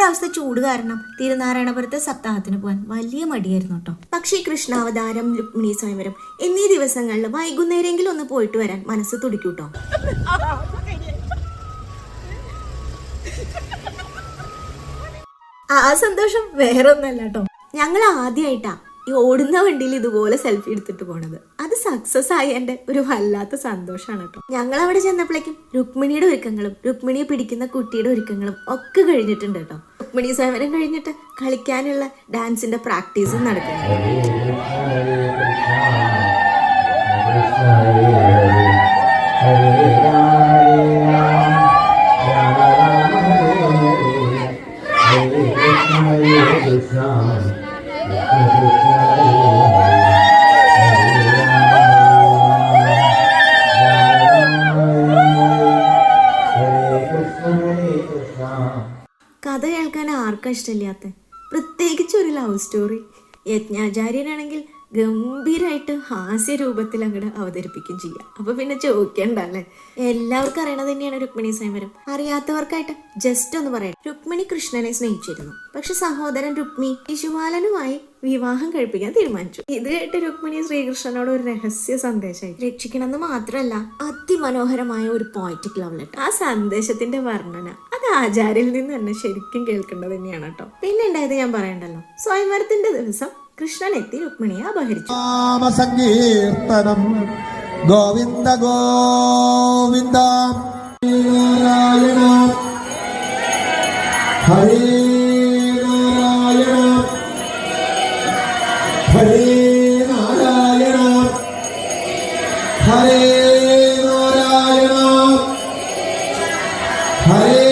ഇപ്രാവശ്യത്തെ ചൂട് കാരണം തിരുനാരായണപുരത്തെ സപ്താഹത്തിന് പോകാൻ വലിയ മടിയായിരുന്നു കേട്ടോ. പക്ഷേ കൃഷ്ണാവതാരം, രുക്മിണി സ്വയംവരം എന്നീ ദിവസങ്ങളിൽ വൈകുന്നേരമെങ്കിലും ഒന്ന് പോയിട്ട് വരാൻ മനസ്സ് തുടിക്കൂട്ടോ. ആ സന്തോഷം വേറെ ഒന്നല്ല കേട്ടോ. ഞങ്ങൾ ആദ്യമായിട്ടാ ഈ ഓടുന്ന വണ്ടിയിൽ ഇതുപോലെ സെൽഫി എടുത്തിട്ട് പോണത്. അത് സക്സസ് ആയതിന്റെ ഒരു വല്ലാത്ത സന്തോഷമാണ് കേട്ടോ. ഞങ്ങൾ അവിടെ ചെന്നപ്പോഴേക്കും രുക്മിണിയുടെ ഒരുക്കങ്ങളും രുക്മിണിയെ പിടിക്കുന്ന കുട്ടിയുടെ ഒരുക്കങ്ങളും ഒക്കെ കഴിഞ്ഞിട്ടുണ്ട് കേട്ടോ. രുക്മിണി സ്വയംവരം കഴിഞ്ഞിട്ട് കളിക്കാനുള്ള ഡാൻസിന്റെ പ്രാക്ടീസും നടക്കുന്നു. കഥ കേൾക്കാൻ ആർക്കാ ഇഷ്ടമില്ലാത്ത, പ്രത്യേകിച്ച് ഒരു ലവ് സ്റ്റോറി. യജ്ഞാചാര്യനാണെങ്കിൽ ഗംഭീരമായിട്ട് ഹാസ്യ രൂപത്തിൽ അങ്ങോട്ട് അവതരിപ്പിക്കുകയും ചെയ്യാം. അപ്പൊ പിന്നെ ചോദിക്കണ്ടല്ലേ, എല്ലാവർക്കും അറിയണത് തന്നെയാണ് രുക്മിണി സ്വയംവരം. അറിയാത്തവർക്കായിട്ട് ജസ്റ്റ് ഒന്ന് പറയാം. രുക്മിണി കൃഷ്ണനെ സ്നേഹിച്ചിരുന്നു. പക്ഷെ സഹോദരൻ രുക്മി ശിശുപാലനുമായി വിവാഹം കഴിപ്പിക്കാൻ തീരുമാനിച്ചു. ഇത് കേട്ട് രുക്മിണി ശ്രീകൃഷ്ണനോട് ഒരു രഹസ്യ സന്ദേശമായി. രക്ഷിക്കണമെന്ന് മാത്രമല്ല, അതിമനോഹരമായ ഒരു പോയറ്റിക് ലവ് ലെറ്റർ. ആ സന്ദേശത്തിന്റെ വർണ്ണന അത് ആചാര്യയിൽ നിന്ന് തന്നെ ശരിക്കും കേൾക്കേണ്ടത് തന്നെയാണ് കേട്ടോ. പിന്നെ ഉണ്ടായത് ഞാൻ പറയണ്ടല്ലോ, സ്വയംവരത്തിന്റെ ദിവസം കൃഷ്ണൻ എത്തി രുക്മിണിയെ അപഹരിച്ചു. സങ്കീർത്തനം ഗോവിന്ദ ഗോവിന്ദ നാരായണ ഹരേ നാരായണ ഹരേ നാരായണ ഹരേ നാരായണ ഹരേ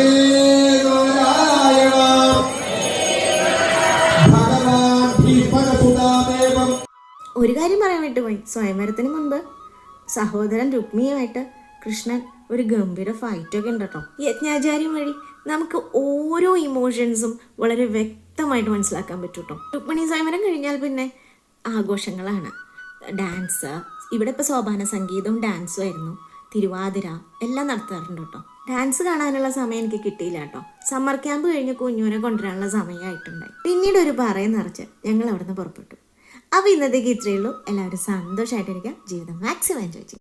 ഒരു കാര്യം പറയാൻ വിട്ടുപോയി. സ്വയംവരത്തിന് മുൻപ് സഹോദരൻ രുക്മിയുമായിട്ട് കൃഷ്ണൻ ഒരു ഗംഭീര ഫൈറ്റൊക്കെ ഉണ്ട് കേട്ടോ. യജ്ഞാചാര്യം വഴി നമുക്ക് ഓരോ ഇമോഷൻസും വളരെ വ്യക്തമായിട്ട് മനസ്സിലാക്കാൻ പറ്റും കേട്ടോ. രുക്മിണി സ്വയംവരം കഴിഞ്ഞാൽ പിന്നെ ആഘോഷങ്ങളാണ്. ഡാൻസ്, ഇവിടെ ഇപ്പോൾ സോപാന സംഗീതവും ഡാൻസും ആയിരുന്നു. തിരുവാതിര എല്ലാം നടത്താറുണ്ട് കേട്ടോ. ഡാൻസ് കാണാനുള്ള സമയം എനിക്ക് കിട്ടിയില്ല കേട്ടോ. സമ്മർ ക്യാമ്പ് കഴിഞ്ഞ് കുഞ്ഞുവിനെ കൊണ്ടുവരാനുള്ള സമയമായിട്ടുണ്ടായി. പിന്നീട് ഒരു പറയം നിറച്ച് ഞങ്ങൾ അവിടെ നിന്ന് പുറപ്പെട്ടു. അപ്പോൾ ഇന്നത്തേക്ക് ഇത്രയേ ഉള്ളൂ. എല്ലാവരും സന്തോഷമായിട്ടിരിക്കുക, ജീവിതം മാക്സിമം എൻജോയ് ചെയ്യും.